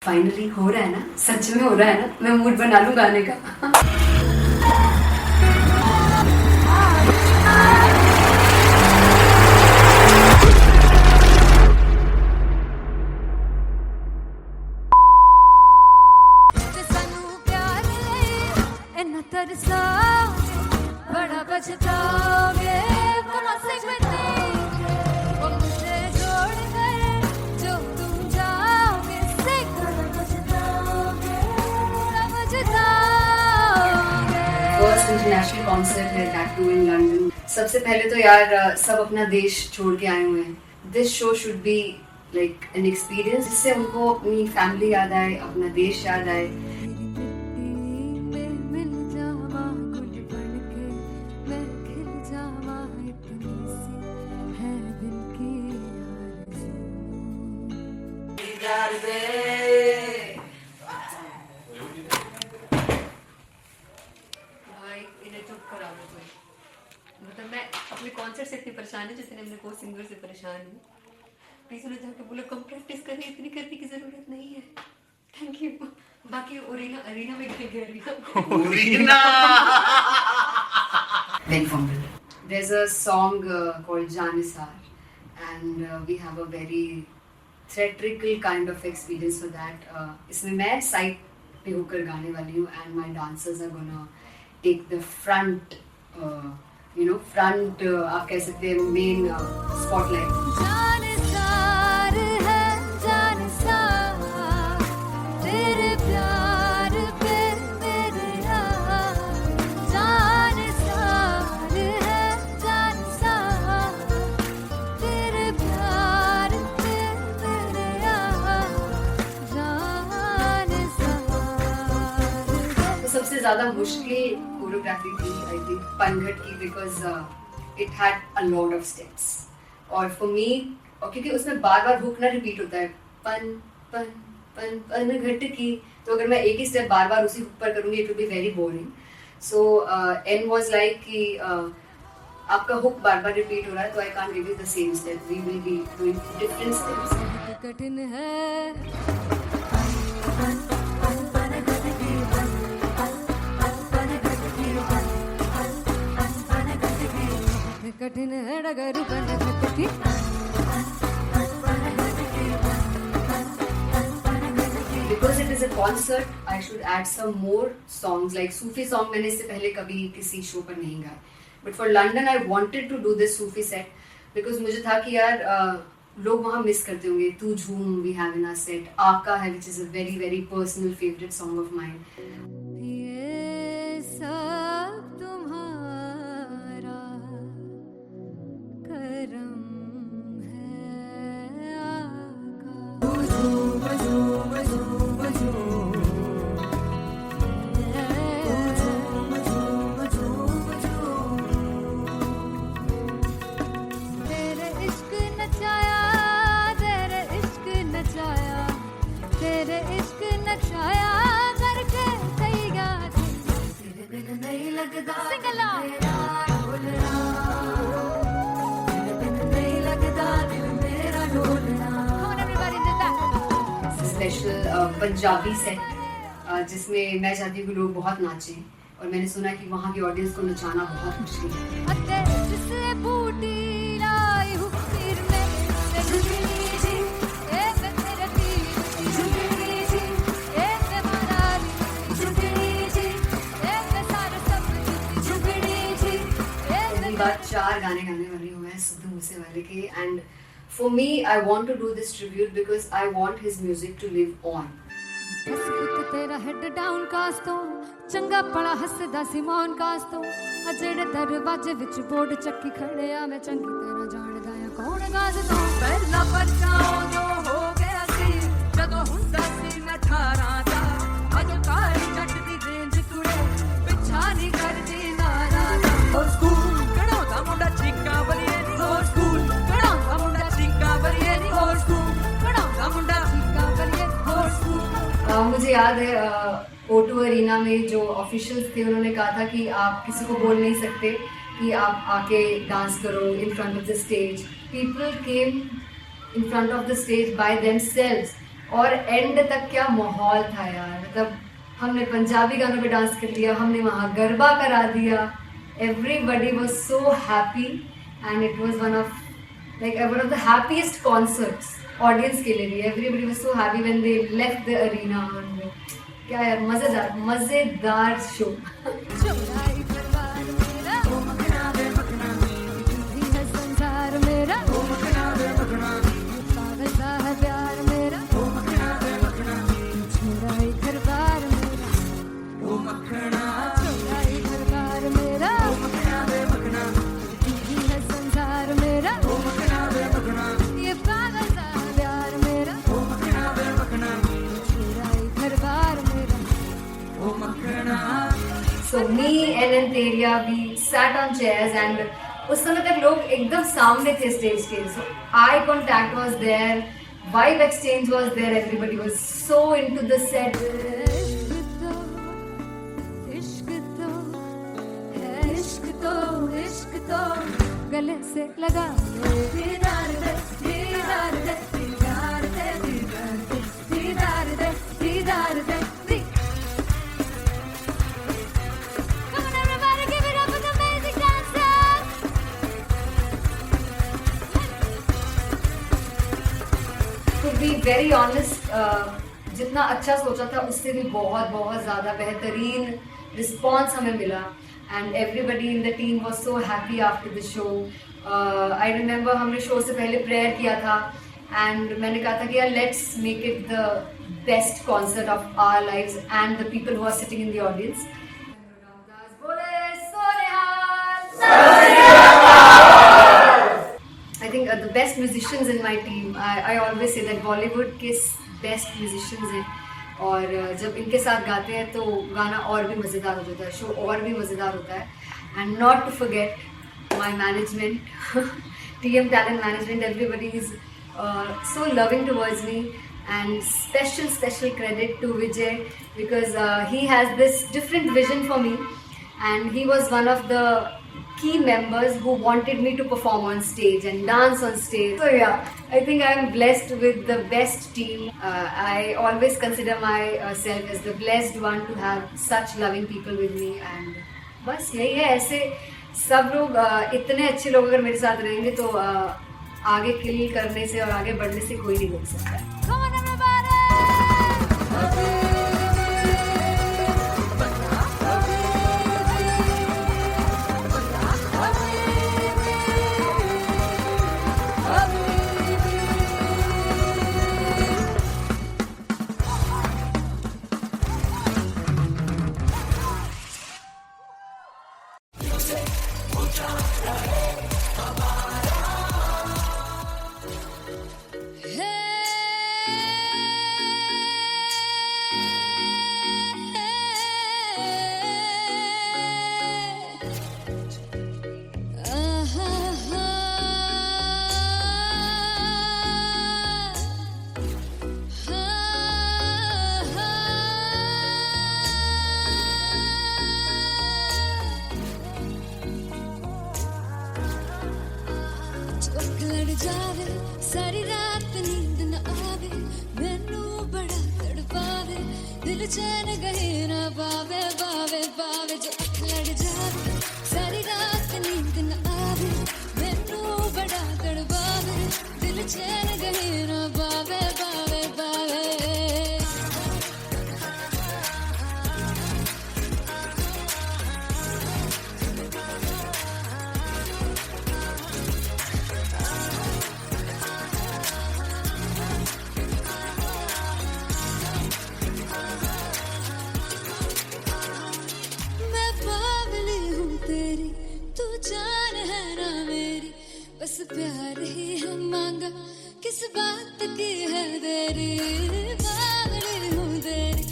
Finally हो रहा है ना, सच में हो रहा है ना, मैं मूड बना लूं गाने का। बड़ा बचताओगे बड़ा से वो मुझे छोड़ कर जो तुम जाओगे से बड़ा बचताओगे बड़ा बचताओगे। फर्स्ट इंटरनेशनल कॉन्सर्ट है दैट टू इन लंदन। सबसे पहले तो यार सब अपना देश छोड़ के आए हुए हैं। This show should be like an experience जिससे उनको अपनी फैमिली याद आए, अपना देश याद आए। भाई इन्हें चुप करा दो कोई। मतलब मैं अपने कॉन्सर्ट से इतनी परेशान हूँ जितने अपने को सिंगर से परेशान हूँ। प्लीज उन्हें जाके बोलो कम प्रैक्टिस करें, इतनी करने की जरूरत नहीं है। Thank you. बाकी अरीना में गए arena Very fumble. There's a song called Janisar and we have a very theatrical kind of experience for that. इसमें मैं साइड पे होकर गाने वाली हूँ and my dancers are gonna take the front, front आप कह सकते हैं main spotlight. जानिसार है जानिसार तेरे प्यार पे मेरे यार। जानिसार है जानिसार तेरे प्यार पे मेरे यार। जानिसार। तो सबसे ज़्यादा मुश्किल कोरियोग्राफी थी आई थिंक पनघट की because it had a lot of steps और फॉर मी और क्योंकि उसमें बार बार हुक ना रिपीट होता है पन पन पन पनघट की, तो अगर मैं एक ही स्टेप बार बार उसी हुक पर करूंगी it will be very boring. So an was like कि आपका हुक बार बार रिपीट हो रहा है तो I can't give you the same step, we will be doing different steps. कठिन है कठिन है डगर बनघट की। Because it is a concert, I should add some more songs like Sufi song. मैंने इससे पहले कभी किसी शो पर नहीं गाए, but for London I wanted to do this Sufi set because मुझे था कि यार लोग वहाँ मिस करते होंगे। तू झूम we have in our set, आका है which is a very very personal favorite song of mine. ये सब तुम्हारा करम है आका। तेरे इश्क नचाया तेरे इश्क नचाया तेरे इश्क नचाया करके सैया तेरे बिन नहीं लगदा सिंगला मेरा ढोलना तेरे बिन नहीं लगदा दिल मेरा ढोलना। Come on everybody do that. Special Punjabi set जिसमें मैं चाहती हूँ कि लोग बहुत नाचें और मैंने सुना कि वहाँ की ऑडियंस को नचाना बहुत मुश्किल है। अते जिससे बूटी लाई हूँ फिर में से झुकनी जी ए मैं तेरे दिल की झुकनी जी ए मैं मनाली की झुकनी जी ए मैं सारे सब की झुकनी जी ए पहली मैं बार 4 गाने गाने वाली हूँ मैं सिद्धू मूसेवाले के and for me I want to do this tribute because I want his music to live on. बस पुत तेरा हेड डाउन कास तो चंगा पड़ा हसदा सिमोन कास तो अजेड़े दरवाजे विच बोर्ड चक्की खड़े आ मैं चंगी तरह जानदा आ कौन गाज तो पहला परचाओ जो हो गया सी जदों हुंदा सी मैं 18 दा अजो काली जट दी रेंज कुड़े पिछा नहीं करदी नारा दा। और स्कूल कढ़ाउंदा मुंडा चीका बलिए नी और स्कूल कढ़ाउंदा मुंडा चीका बलिए नी और स्कूल कढ़ाउंदा मुंडा चीका बलिए और स्कूल। मुझे याद है O2 अरीना में जो ऑफिशियल्स थे उन्होंने कहा था कि आप किसी को बोल नहीं सकते कि आप आके डांस करो in front of the stage. People came in front of the stage by themselves और एंड तक क्या माहौल था यार, मतलब हमने पंजाबी गानों पे डांस कर लिया, हमने वहाँ गरबा करा दिया, everybody was so happy and it was one of the happiest concerts audience के लिए भी. Everybody was so happy when they left the arena. और क्या यार, मजेदार शो. चौराई परिवार मेरा ओ मखना वे मखना तू है संसार मेरा ओ मखना वे मखना पागल सा है प्यार मेरा ओ मखना वे मखना चौराई परिवार मेरा ओ मखना चौराई परिवार मेरा ओ मखना वे मखना तू है संसार मेरा ओ मखना वे मखना ये पागल सा है प्यार मेरा ओ मखना वे मखना चौराई परिवार मेरा ओ मखना. So me and Antheria, we sat on chairs and उस समय तक लोग एकदम सामने थे स्टेज के. So eye contact was there, vibe exchange was there, everybody was so into the set. इश्क तो है, इश्क तो गले से लगा ले. दीदार दे, दीदार दे, दीदार दे, दीदार दे, दीदार दे, दीदार दे, दी. Come on everybody, give it up for the amazing dancers. To be very honest, जितना अच्छा सोचा था उससे भी बहुत ज़्यादा बेहतरीन रिस्पॉन्स हमें मिला. And everybody in the team was so happy after the show. I remember हमने शो से पहले प्रेयर किया था एंड मैंने कहा था कि यार let's make it the best concert of our lives and the people who are sitting in the audience. I think the best musicians in my team, I always say that Bollywood के best musicians हैं और जब इनके साथ गाते हैं तो गाना और भी मज़ेदार हो जाता है, शो और भी मज़ेदार होता है. And not to forget my management, TM Talent Management, everybody is so loving towards me, and special credit to Vijay because he has this different vision for me and he was one of the key members who wanted me to perform on stage and dance on stage. So yeah, I think I am blessed with the best team. I always consider myself as the blessed one to have such loving people with me and बस यही है. ऐसे सब लोग इतने अच्छे लोग अगर मेरे साथ रहेंगे तो आगे किल करने से और आगे बढ़ने से कोई नहीं रोक सकता है. Come on everybody. जावे सारी रात नींद न आवे मैनू बड़ा तड़पावे दिल चैन गहे ना पावे पावे पावे जो अख लड़ जावे सारी रात नींद न आवे मैनू बड़ा तड़पावे दिल चैन गहे ना पावे पावे पावे बस प्यार ही है मांगा किस बात की है देरी बावली हूँ तेरी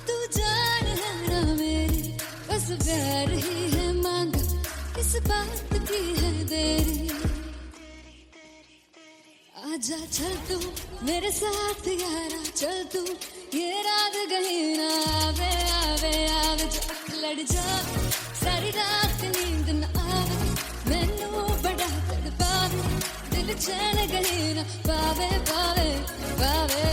तू जान है ना मेरी बस प्यार ही है मांगा किस बात की है देरी आजा चल तू मेरे साथ यारा चल तू ये रात गही ना आवे आवे आवे जो अख लड़ जा सारी रात नींद न आवे मैनू बड़ा तड़पावे दिल चैन गही ना पावे पावे पावे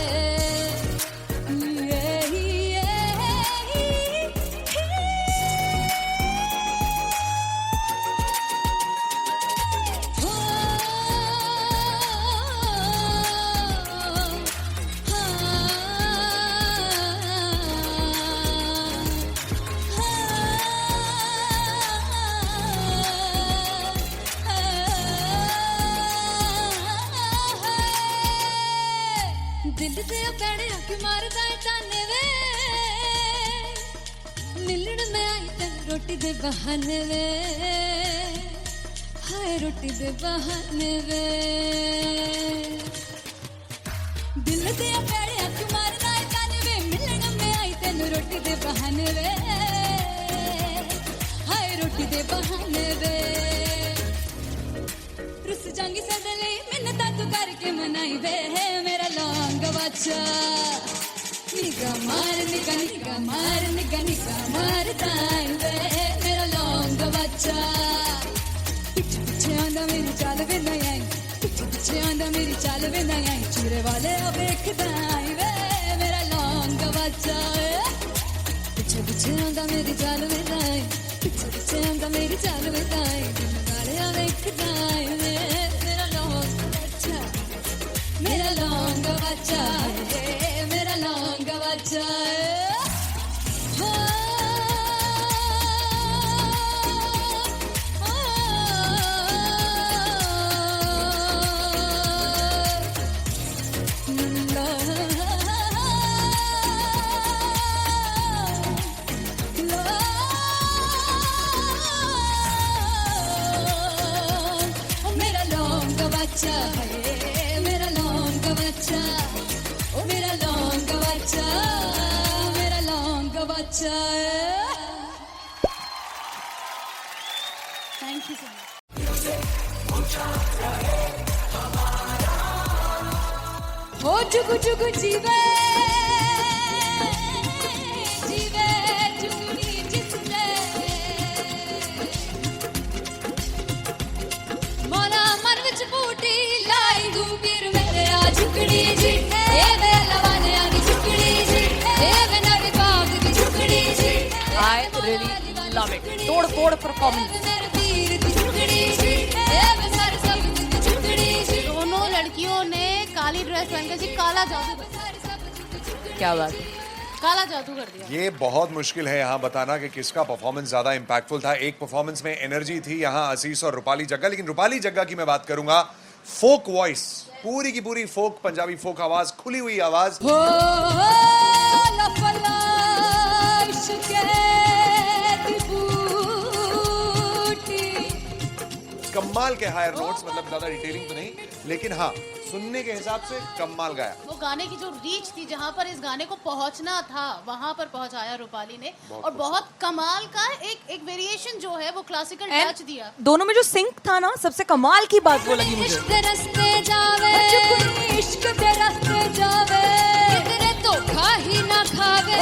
रोटी दे बहाने वे हाय रोटी दे बहाने वे दिल दे प्यारे अख मारना कान वे मिलन में आई तेन रोटी दे बहाने वे हाय रोटी दे बहाने वे रुस जांगी सदले मिन्नता तू करके मनाई वे मेरा लौंग बच्चा निगा मार ताई वे मेरा लौंग बच्चा पीछे पीछे आंदा मेरी चाल वे नहीं आई पीछे पीछे आंदा मेरी चाल वे नहीं आई चूरे वाले अब देखदा आई वे मेरा लौंग बच्चा पीछे पीछे आंदा मेरी चाल वे नहीं आई पीछे पीछे आंदा मेरी चाल वे नहीं आई दिन वाले अब देखदा आई वे मेरा लौंग बच्चा मेरा लौंग बच्चा मेरा लौंग बच्चा मेरा लौंग बच्चा मेरा लौंग बच्चा ओ मेरा लौंग बच्चा मेरा लौंग बच्चा थैंक यू सो मच हो जुगु जुगु जीवे जीवे जुगनी जिसने मोरा मन विच बूटी लाई गुबीर मेरे आ झुकड़ी जी ए वे लवाने आगी झुकड़ी जी ए वे नवी बाग की झुकड़ी जी I really love it. तोड़ परफॉर्मेंस। मेरे पीर की झुकड़ी जी ए वे सारे सब की झुकड़ी जी दोनों लड़कियों ने काली ड्रेस पहनकर जी काला जादू कर दिया। क्या बात है। काला जादू कर दिया। ये बहुत मुश्किल है यहाँ बताना कि किसका परफॉर्मेंस ज्यादा इंपैक्टफुल था। एक परफॉर्मेंस में एनर्जी थी यहाँ असीस और रूपाली जग्गा, लेकिन रूपाली जग्गा की मैं बात करूंगा फोक वॉइस, पूरी की पूरी फोक, पंजाबी फोक आवाज, खुली हुई आवाज। हो लफला इश्क़े दी बूटी कमाल के हायर नोट्स, मतलब ज्यादा डिटेलिंग तो नहीं, लेकिन हाँ सुनने के हिसाब से कमाल गाया। वो गाने की जो रीच थी, जहाँ पर इस गाने को पहुंचना था वहां पर पहुंचाया रूपाली ने, और बहुत कमाल का एक वेरिएशन जो है वो क्लासिकल टच दिया। दोनों में जो सिंक था ना, सबसे कमाल की बात वो लगी मुझे। इश्क दे रस्ते जावे इश्क दे रस्ते जावे कितने धोखा ही ना खावे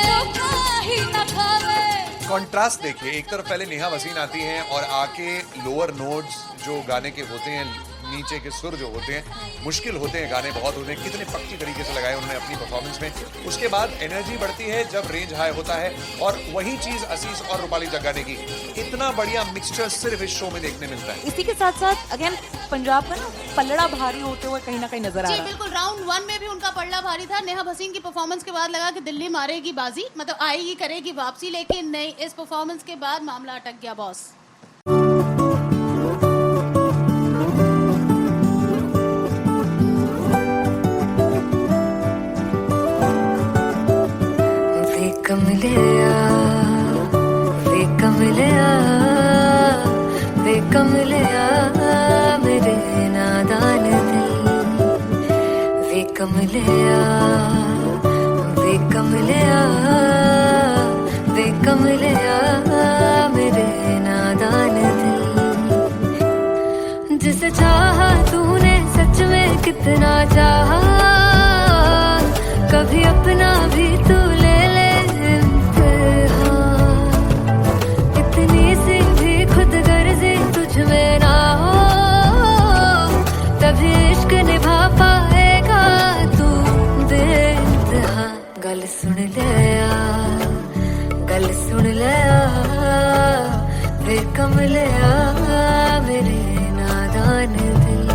धोखा ही ना खावे। कॉन्ट्रास्ट देखिए, एक तरफ पहले नेहा वसीन आती हैं और आके लोअर नोट्स जो गाने के होते हैं, नीचे के सुर जो होते हैं, मुश्किल होते हैं, गाने बहुत होते हैं, कितने पक्की तरीके से लगाए उन्होंने अपनी परफॉर्मेंस में। उसके बाद एनर्जी बढ़ती है जब रेंज हाई होता है, और वही चीज असीस और रूपाली जग्गा ने की। इतना बढ़िया मिक्सचर सिर्फ इस शो में देखने मिलता है। इसी के साथ साथ अगेन पंजाब का ना पलड़ा भारी होते हुए कहीं ना कहीं नजर आ जी रहा है। बिल्कुल, राउंड 1 में भी उनका पलड़ा भारी था। नेहा भसीन की परफॉर्मेंस के बाद लगा कि दिल्ली मारेगी बाजी, मतलब आएगी करेगी वापसी, लेकिन नहीं, इस परफॉर्मेंस के बाद मामला अटक गया बॉस। वे कमलिया मेरे नादान दिल, वे कमलिया मेरे नादान दिल। जिसे चाहा तूने सच में कितना चाहा, कभी अपना भी तू ले ले इम्तिहान। इतनी सी भी खुद गर्जी तुझ में ना हो, तभी इश्क निभा पाएगा तू बेइंतहा। गल सुन लिया वे कमलिया मेरे नादान दिल,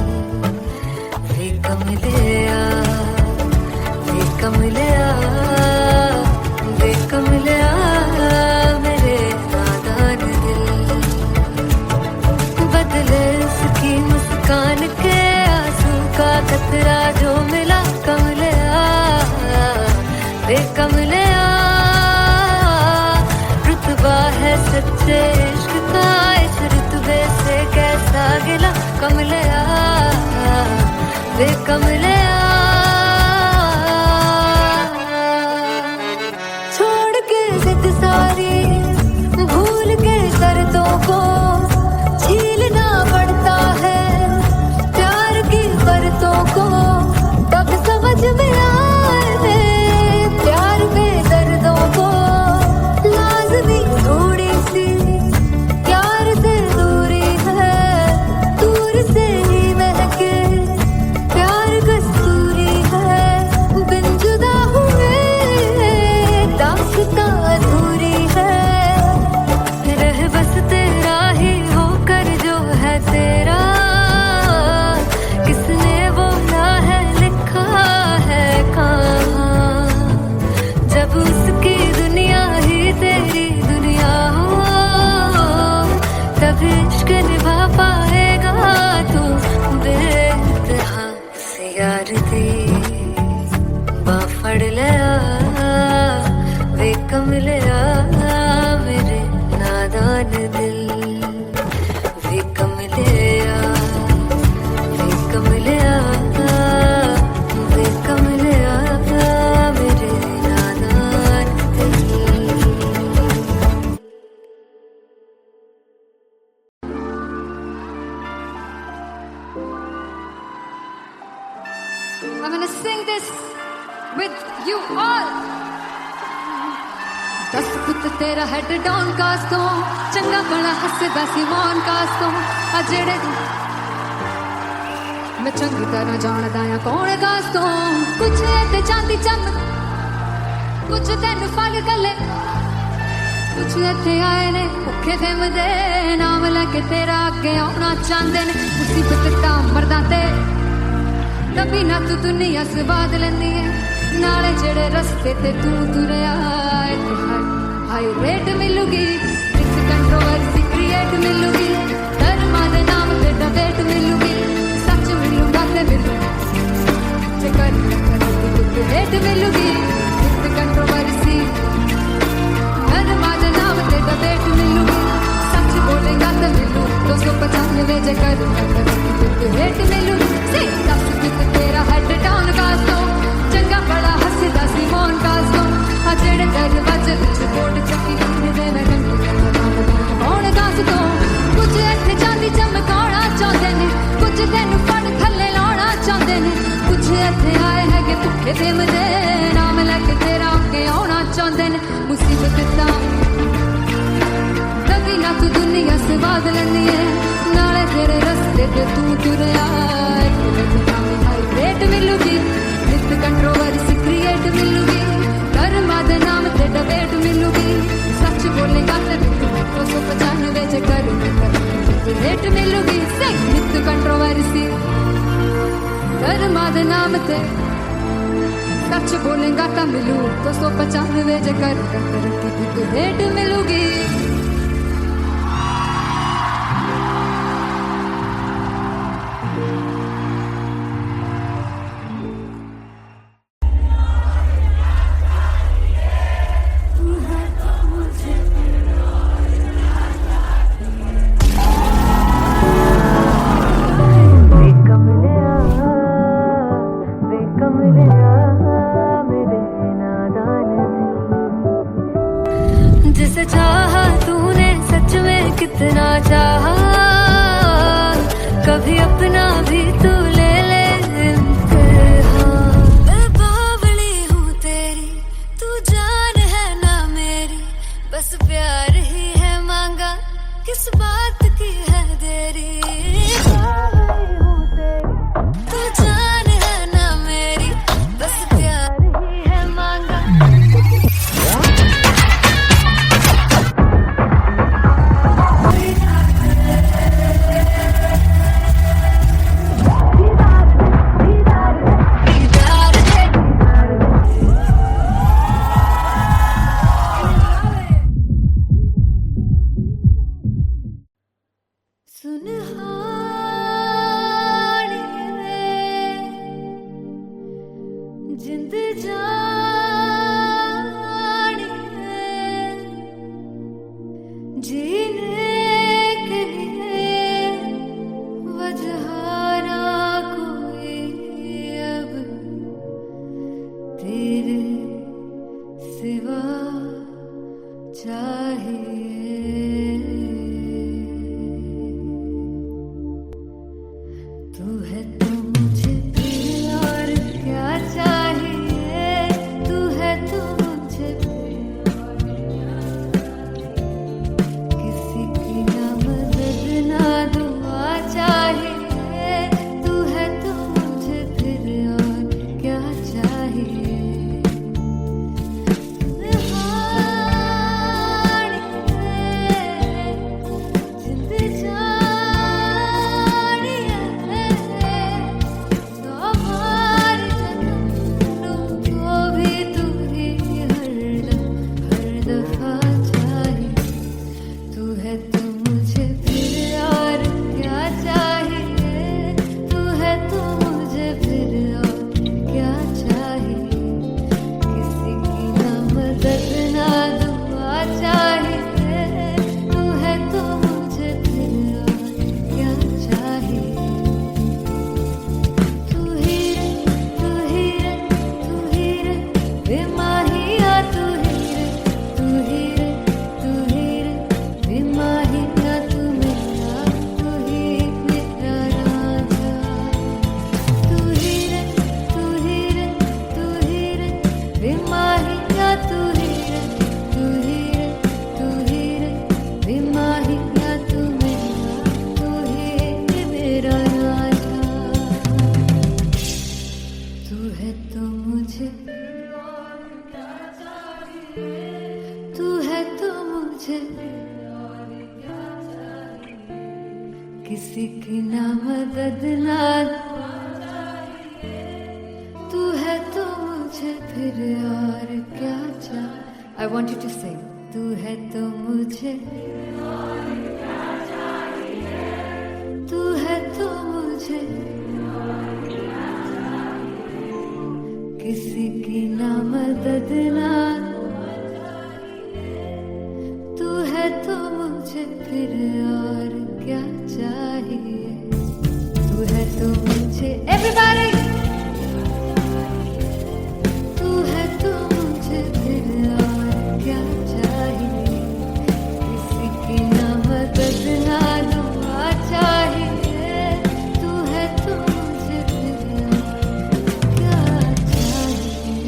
वे कमलिया मेरे नादान दिल। बदले उसकी मुस्कान के आंसू का कतरा जो मिला कमलिया वे कमलिया, रुतबा है सच्चे इश्क का इस रुतबे से कैसा गिला कमलिया वे कमलिया छोड़ के जिद सारी भूल के शर्तों को झीलना पड़ता है प्यार की बरतों को तब समझ में आए प्यार में दर्दों को लाज़मी थोड़ी सी प्यार से दूरी है दूर से ही महके प्यार कस्तूरी है बिन जुदा हुए दास्तां अधूरी है रह बस तेरा ही होकर जो है तेरा किसने बोला है लिखा है कहाँ जब उसकी दुनिया ही तेरी दुनिया हो तब इश्क निभा पाएगा तू बेइंतहा से यार दी बाफड़ लिया वे कमलिया मेरे नादान दिल वे कमलिया वे कमलिया वे कमलिया मेरे नादान दिल I'm gonna sing this with you all. दस पुत तेरा हेड डाउन कास तो चंगा बड़ा हसदा सी मौन कास तो आ जेड़े मैं चंगी तरह जानदा आ कौन कास तो कुछ ते चांदी चम कुछ तेन फल गले कुछ इत्थे आए ने भुखे फिमदे नाम लेके तेरा अगे आउणा चाहंदे ने मुसीबत तां मरदा ते तभी ना तू दुनिया स्वाद लेंदी है नाले जेड़े रस्ते ते तू तुरया हाई रेट मिलूगी इस कंट्रोवर्सी क्रिएट मिलूगी धर्मा दे नाम ते डिबेट मिलूगी सच मिलूगा ते मिलू जे कर रेट मिलूगी इस कंट्रोवर्सी धर्मा दे नाम ते डिबेट मिलूगी सच बोलेगा ते मिलू 295 जे कर रेट मिलूगी से दस कित तेरा हेड डाउन कास तो चंगा बड़ा हसदा सी मौन कास तो आ जेड़े दरवाजे विच बोर्ड चक्की लिखदे मैं कौन कास तो कुछ इत्थे चांदी चमकाउणा चाहंदे ने कुछ तैनू फड़ थल्ले लाउणा चाहंदे ने कुछ इत्थे आए हैगे भुखे फिमदे नाम लेके तेरा अगे आउणा चाहंदे ने मुसीबत तां तभी ना तू दुनिया स्वाद लेंदी है नाले तेरे रस्ते ते तू तुरया रेट मिलूगी नित कंट्रोवर्सी क्रिएट मिलूगी कर्मा दे नाम ते डिबेट मिलूगी सच बोलेगा ते 295 जे कर रेट मिलूगी से नित कंट्रोवर्सी कर्मा दे नाम ते सच बोलेगा तो मिलू 295 जे कर रेट मिलूगी जिसे चाहा तूने सच में कितना चाहा कभी अपना भी तू ले ले इम्तिहान मैं बावली हूँ तेरी तू जान है ना मेरी बस प्यार ही है मांगा किस बात की है देरी बावली हूँ तेरी तू जान है ना मेरी बस प्यार ही है मांगा सिवा चाहिए। तू है तो मुझे फिर और क्या चाहिए। तू है तो मुझे फिर और क्या चाहिए। किसी की ना मदद ना दुआ चाहिए। तू है तो मुझे फिर और क्या चाहिए। किसी की ना मदद ना तू है तो मुझे फिर और क्या चाहिए। I want you to sing. तू है तो मुझे तू है तो मुझे किसी की ना मदद ना तू है तो मुझे फिर और क्या चाहिए। तू है तो मुझे everybody तू है तो मुझे फिर और क्या चाहिए। किसी की ना मदद ना दुआ चाहिए। तू है तो मुझे फिर और क्या चाहिए।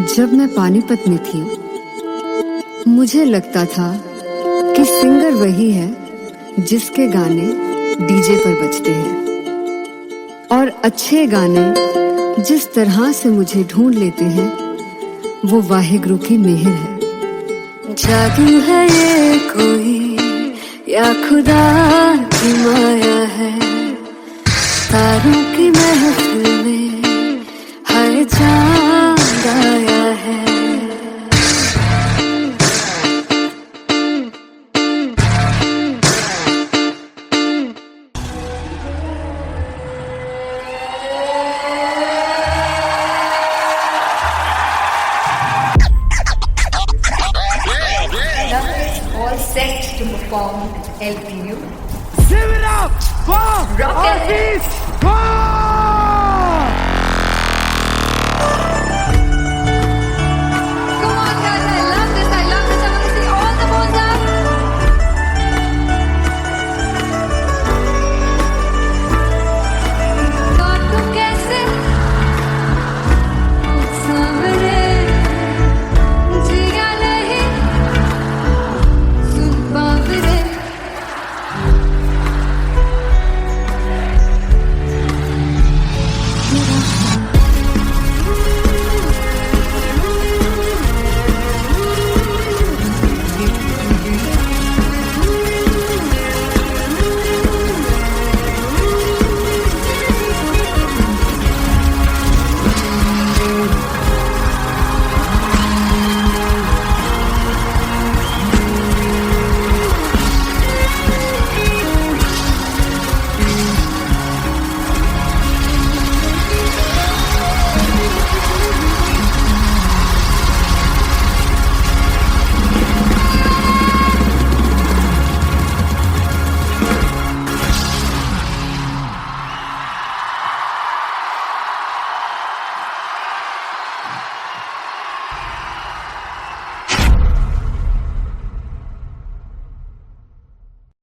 जब मैं पानीपत में थी मुझे लगता था कि सिंगर वही है जिसके गाने डीजे पर बजते हैं और अच्छे गाने जिस तरह से मुझे ढूंढ लेते हैं वो वाहिगुरु की मेहर है। जादू है ये कोई या खुदा की माया है, तारों की महफिल में हर चांद आया है। All set to perform LPU. Give it up for Rock and Artist Bob! Come on guys, I love this. I want to see all the balls up. काटूं कैसे सामने जिया नहीं सुन पावरे।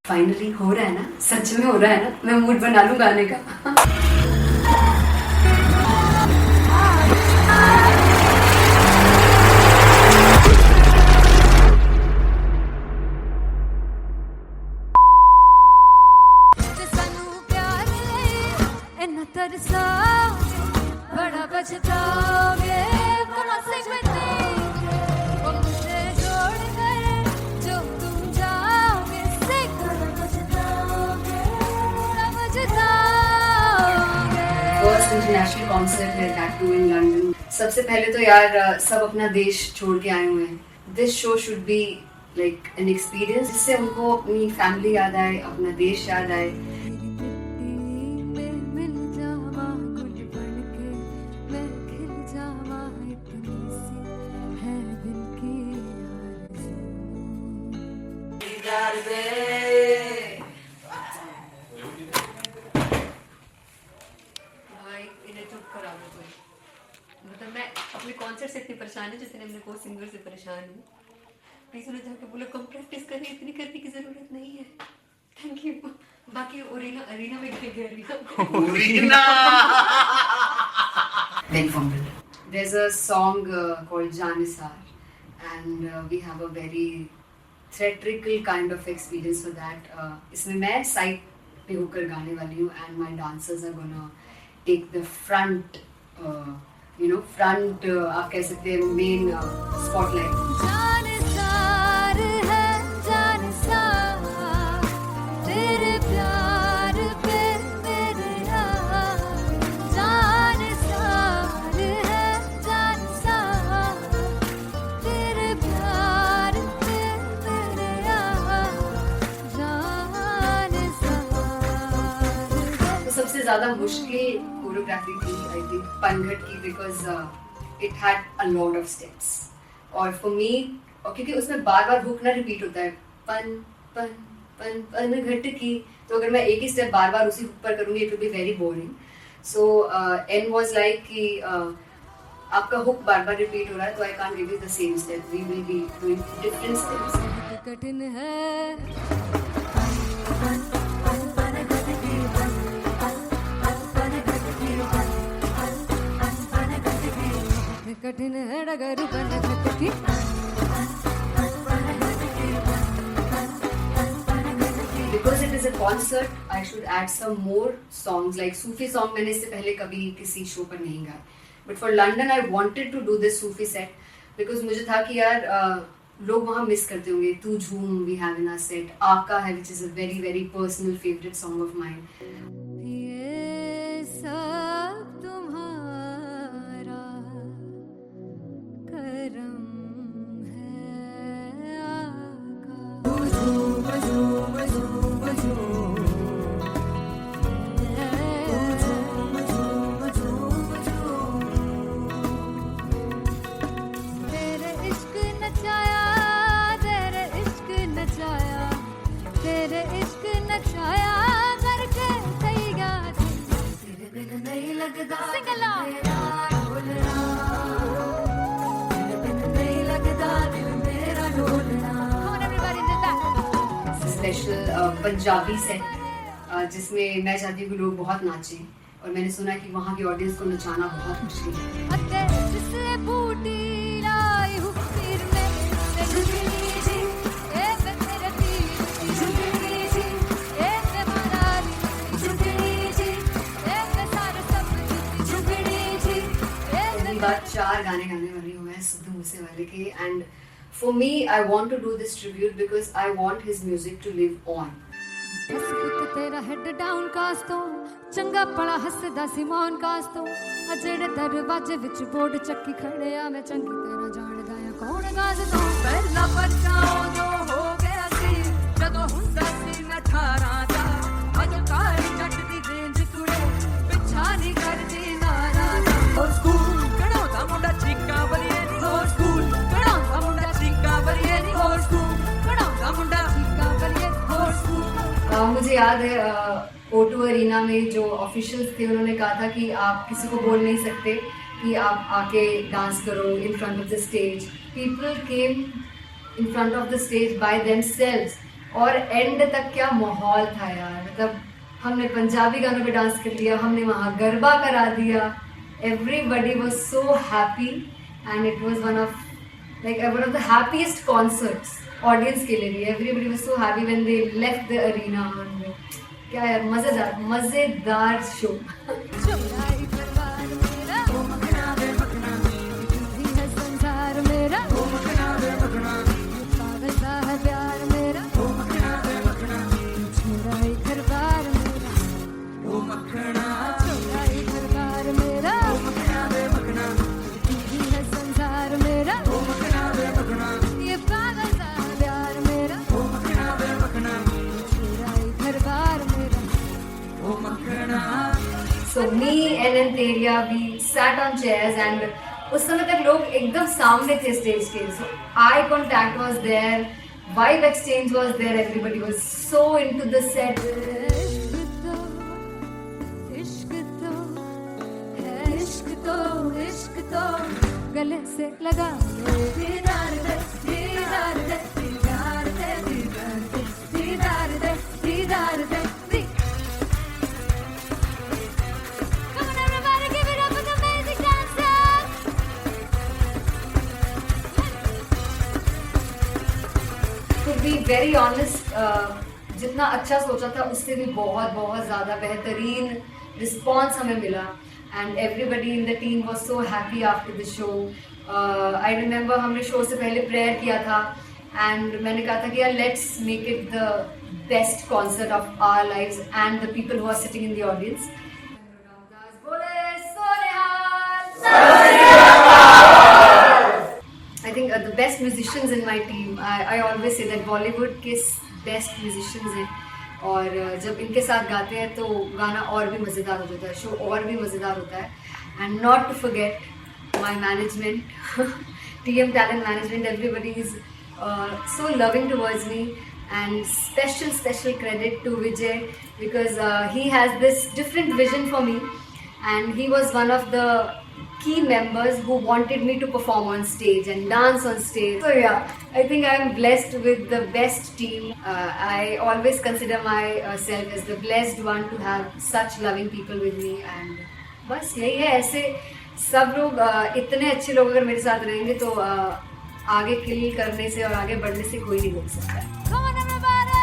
फाइनली हो रहा है ना, सच में हो रहा है ना, मैं मूड बना लूं गाने का। सानू प्यार इन्ना तरसा बड़ा पछताओगे कोना से वो मुझे छोड़ कर जो तुम जाओगे से कोना पछताओगे फर्स्ट इंटरनेशनल कॉन्सर्ट है दैट टू इन लंदन। सबसे पहले तो यार सब अपना देश छोड़ के आए हुए हैं। This show should be like an experience जिससे उनको अपनी फैमिली याद आए, अपना देश याद आए। मिल जावा गुल बनके मैं खिल जावा इतनी सी है दिल की भाई इन्हें चुप करा दो कोई। मतलब मैं अपने कॉन्सर्ट से इतनी परेशान हूँ जितने अपने को सिंगर से परेशान हूँ। प्लीज उन्हें जाके बोलो कम प्रैक्टिस करनी, इतनी करने की जरूरत नहीं है। Thank you. बाकी अरीना में arena Then fumble. There's a song called Janisar, and we have a very theatrical kind of experience for that. इसमें मैं साइड पे होकर गाने वाली हूँ, and my dancers are gonna take the front, front आप कह सकते हैं main spotlight. जानसार है जानसार तेरे प्यार पे मेरे यार। जानसार है जानसार तेरे प्यार पे मेरे यार। जानसार तो सबसे ज़्यादा मुश्किल कोरियोग्राफी थी आई थिंक पनघट की, because it had a lot of steps. और फॉर मी, और क्योंकि उसमें बार बार हुक ना रिपीट होता है, पन पन पन पन घट की, तो अगर मैं एक ही स्टेप बार बार उसी हुक पर करूंगी it will be very boring. So an was like कि आपका हुक बार बार रिपीट हो रहा है तो I can't give you the same step, we will be doing different steps. कठिन है कठिन है डगर बन भटकी Because it is a concert, I should add some more songs like Sufi song. मैंने इससे पहले कभी किसी शो पर नहीं गाया. But for London, I wanted to do this Sufi set because मुझे था कि यार लोग वहाँ मिस करते होंगे. तू झूम we have in our set. आका है which is a very very personal favorite song of mine. ये सब तुम्हारा करम है आका तेरे इश्क नचाया तेरे इश्क नचाया तेरे इश्क नचाया करके तैयार तेरे बिन नहीं लगता सिंगला तेरे बिन नहीं लगता दिल मेरा ढोलना. Come on everybody do that. Special Punjabi set जिसमें मैं चाहती हूँ कि लोग बहुत नाचें और मैंने सुना कि वहाँ की ऑडियंस को नचाना बहुत मुश्किल है. अते जिससे बूटी लाई हूँ सिर में झुकनी जी ए मैं तेरे दिल झुकनी जी ए मैं मनाली झुकनी जी ए मैं सारे सब झुकनी जी ए पहली बार 4 गाने गाने वाली हूँ मैं सिद्धू मूसेवाले के. And for me I want to do this tribute because I want his music to live on. बस पुत तेरा हेड डाउन कास तो चंगा पड़ा हसदा सिमोन कास तो आ जेड़े दरवाजे विच बोर्ड चक्की खड़े आ मैं चंगी तरह जानदा आ कौन गाज तो ਪਹਿਲਾ ਬੱਚਾ ਉਦੋਂ ਹੋ ਗਿਆ ਸੀ ਜਦੋਂ ਹੁੰਦਾ ਸੀ ਮੈਂ 18 ਦਾ ਅੱਜ ਕਾਲੀ ਜੱਟ ਦੀ ਰੇਂਜ ਕੁੜੇ ਪਿੱਛਾ ਨਹੀਂ ਕਰਦੀ ਨਾਰਾ ਦਾ ਹੋਰ ਸਕੂਲ ਕਢਾਉਂਦਾ ਮੁੰਡਾ ਚੀਕਾਂ ਬਲੀਏ ਨੀ ਹੋਰ ਸਕੂਲ ਕਢਾਉਂਦਾ ਮੁੰਡਾ ਚੀਕਾਂ ਬਲੀਏ ਨੀ ਹੋਰ ਸਕੂਲ ਕਢਾਉਂਦਾ ਮੁੰਡਾ ਚੀਕਾਂ ਬਲੀਏ ਹੋਰ ਸਕੂਲ. मुझे याद है O2 अरीना में जो ऑफिशियल्स थे उन्होंने कहा था कि आप किसी को बोल नहीं सकते कि आप आके डांस करो in front of the stage. People came in front of the stage by themselves और एंड तक क्या माहौल था यार. मतलब हमने पंजाबी गानों पे डांस कर लिया, हमने वहाँ गरबा करा दिया. Everybody was so happy and it was one of the happiest concerts audience के लिए भी. Everybody was so happy when they left the arena. क्या यार मजेदार शो. चुराई परवार मेरा ओ मखना दे मखना तू है संसार मेरा ओ मखना दे मखना पागल सा है प्यार मेरा ओ मखना दे मखना चुराई परवार मेरा ओ मखना चुराई परवार मेरा ओ मखना दे मखना तू है संसार मेरा ओ मखना दे मखना ये पागल सा है प्यार मेरा ओ मखना दे मखना चुराई परवार मेरा. So me and Anteria, we sat on chairs and उस समय तक लोग एकदम सामने थे स्टेज के. So eye contact was there, vibe exchange was there, everybody was so into the set. इश्क तो गले से लगा दीदार दे दीदार दे दीदार दे दीदार दे दीदार दे. Come on everybody, give it up for the amazing dancers. To be very honest, जितना अच्छा सोचा था उससे भी बहुत ज़्यादा बेहतरीन रिस्पॉन्स हमें मिला. And everybody in the team was so happy after the show. I remember हमने शो से पहले प्रेयर किया था and मैंने कहा था कि यार let's make it the best concert of our lives and the people who are sitting in the audience. I think the best musicians in my team. I always say that Bollywood के best musicians हैं और जब इनके साथ गाते हैं तो गाना और भी मज़ेदार हो जाता है, शो और भी मज़ेदार होता है. And not to forget my management, TM Talent Management, everybody is so loving towards me. And special credit to Vijay because he has this different vision for me and he was one of the key members who wanted me to perform on stage and dance on stage. So yeah, I think I'm blessed with the best team. I always consider myself as the blessed one to have such loving people with me and बस यही है. ऐसे सब लोग इतने अच्छे लोग अगर मेरे साथ रहेंगे तो आगे किल करने से और आगे बढ़ने से कोई नहीं रोक सकता है। Come on everybody!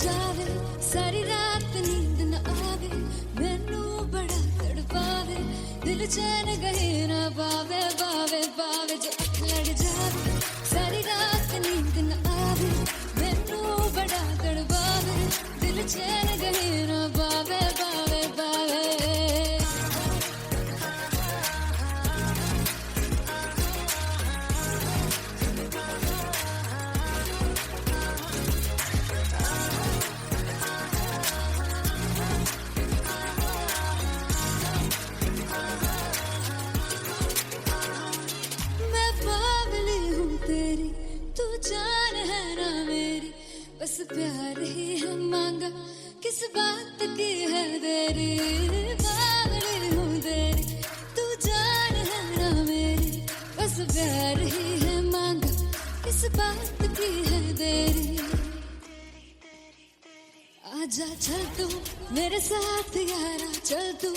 जावे सारी रात नींद न आवे मैनू बड़ा तड़पावे दिल चैन गहे ना पावे पावे पावे जो अख लड़ जावे सारी रात नींद न आवे मैनू बड़ा तड़पावे दिल चैन गहे ना पावे पावे पावे बस प्यार ही है मांगा किस बात की है देरी पागल हूँ तेरी तू जान है ना मेरी बस प्यार ही है मांगा किस बात की है देरी आजा चल तू मेरे साथ यारा चल तू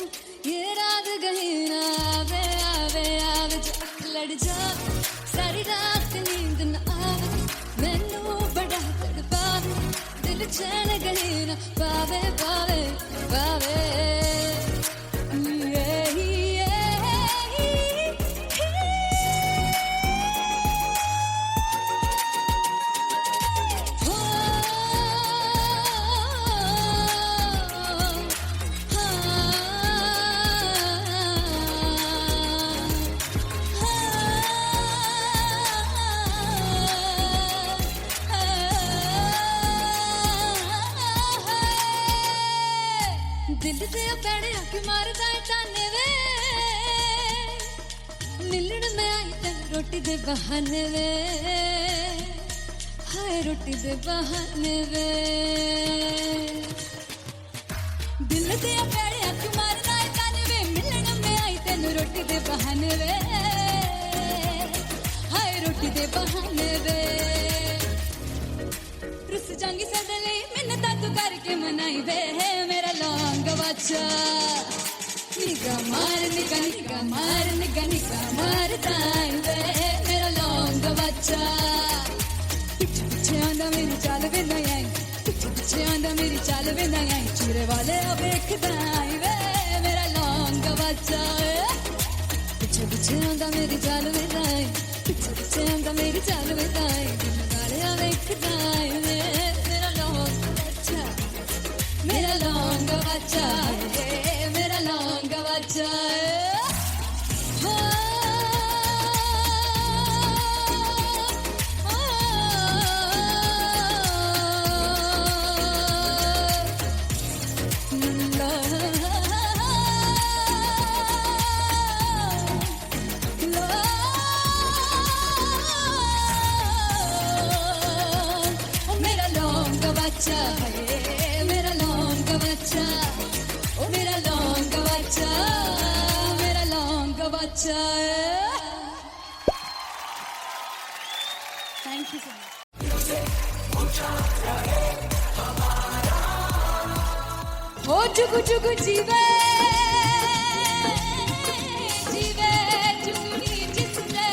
ये रात गही ना आवे आवे आवे जो अख लड़ जावे सारी रात नींद न आवे मैनू बड़ा तड़पावे दिल चैन गहे ना पावे पावे पावे दिल से पैड़े आके मारदा है ताने वे मिलन में आई तेन रोटी दे बहाने वे हाय रोटी दे बहाने वे दिल से पैड़े आके मारदा है ताने वे मिलन में आई तेन रोटी दे बहाने वे हाय रोटी दे बहाने वे रुस जांगी सदले मिन्नता तू करके मनाई वे मेरा लौंग बच्चा निगा मार ताई वे मेरा लौंग बच्चा पीछे पीछे आंदा मेरी चाल वे ना आई पीछे पीछे आंदा मेरी चाल वे ना आई चिरे वाले देखदा आई वे मेरा लौंग बच्चा पीछे पीछे आंदा मेरी चाल वे ना आई पीछे पीछे आंदा मेरी चाल वे ना आई दिन वाले देखदा आई वे मेरा लौंग बच्चा मेरा लौंग बच्चा मेरा लौंग बच्चा मेरा लौंग बच्चा मेरा लौंग बच्चा ओ मेरा लौंग बच्चा मेरा लौंग बच्चा थैंक यू सो मच हो जुगु जुगु जीवे जीवे जुगनी जिसने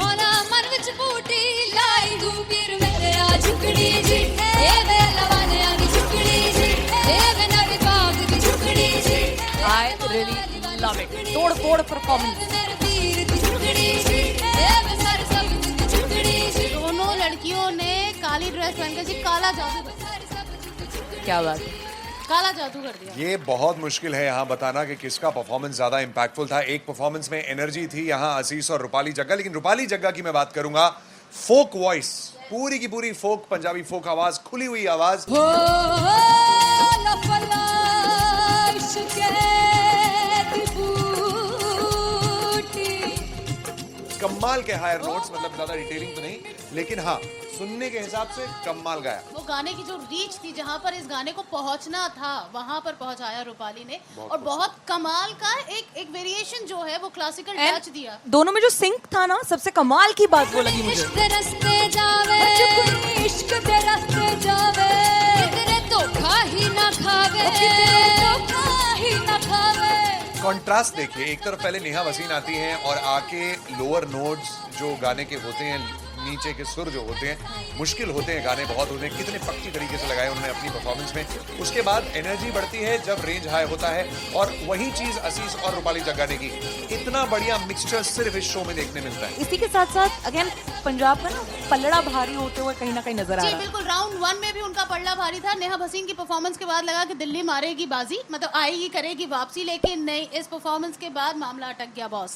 मोरा मन विच बूटी लाई गुबीर मेरे आ झुकड़ी जी ए वे लवाने आ दी झुकड़ी जी ए वे नवी बाग दी झुकड़ी जी I really love it. तोड़ फोड़ performance. हीर दी चुकड़ी जी ए बसर सब दी चुकड़ी जी दोनों लड़कियों ने काली ड्रेस पहनकर जी काला जादू कर दिया। क्या बात है। काला जादू कर दिया। ये बहुत मुश्किल है यहाँ बताना कि किसका परफॉर्मेंस ज्यादा इंपैक्टफुल था। एक परफॉर्मेंस में एनर्जी थी यहाँ असीस और रूपाली जग्गा, लेकिन रूपाली जग्गा की मैं बात करूंगा, फोक वॉइस, पूरी की पूरी फोक, पंजाबी फोक आवाज, खुली हुई आवाज। हो लफला इश्क़ दी बूटी कमाल के हायर नोट्स, मतलब ज्यादा डिटेलिंग तो नहीं, लेकिन हाँ सुनने के हिसाब से कमाल गाया। वो गाने की जो रीच थी, जहाँ पर इस गाने को पहुंचना था वहां पर पहुंचाया रूपाली ने, और बहुत कमाल का एक वेरिएशन जो है वो क्लासिकल टच दिया। दोनों में जो सिंक था ना, सबसे कमाल की बात वो लगी मुझे। इश्क़ दे रस्ते जावे इश्क़ दे रस्ते जावे किधरे धोखा ही ना खावे किधरे धोखा ही ना खावे। कॉन्ट्रास्ट देखिए, एक तरफ पहले नेहा वसीन आती हैं और आके लोअर नोट्स जो गाने के होते हैं, नीचे के सुर जो होते हैं, मुश्किल होते हैं, गाने बहुत होते हैं, कितने पक्की तरीके से लगाए उन्होंने अपनी परफॉर्मेंस में। उसके बाद एनर्जी बढ़ती है जब रेंज हाई होता है, और वही चीज असीस और रूपाली जग्गा ने की। इतना बढ़िया मिक्सचर सिर्फ इस शो में देखने मिलता है। इसी के साथ साथ अगेन पंजाब का ना पलड़ा भारी होते हुए कहीं ना कहीं नजर आ जी रहा है। बिल्कुल, राउंड 1 में भी उनका पलड़ा भारी था। नेहा भसीन की परफॉर्मेंस के बाद लगा कि दिल्ली मारेगी बाजी, मतलब आएगी, करेगी वापसी, लेकिन नहीं, इस परफॉर्मेंस के बाद मामला अटक गया बॉस।